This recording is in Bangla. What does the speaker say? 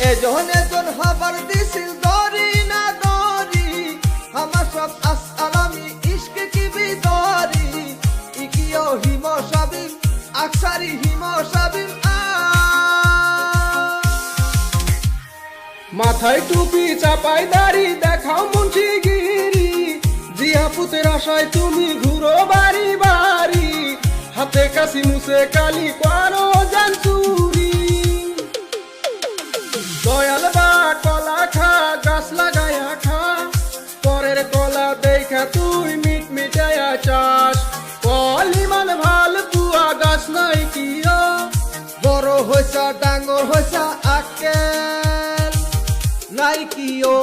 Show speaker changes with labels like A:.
A: এজন এজন হবার দিছিল দরি না দরি আমার সব আসসালামি ইশকে কি বিদরি ইকিও হিম সাবিম আকসারি হিম সাবিম
B: মাথায় টুপি চাপাই দাড়ি দেখাও মুন্সিগিরি জিয়া পুতের আশায় তুমি ঘুরো বাড়ি বাড়ি হাতে কাশি মুছে কালি করো জানচুরি দয়াল বা কলা খা গাছ লাগায়া খা পরের কলা দেখা তুই মিট মিটায়া চাস কলিমান ভাল পুয়া গাছ নাই কিয়া
A: বড় হইছা ডাঙর হইছা আকেল নাই কি ও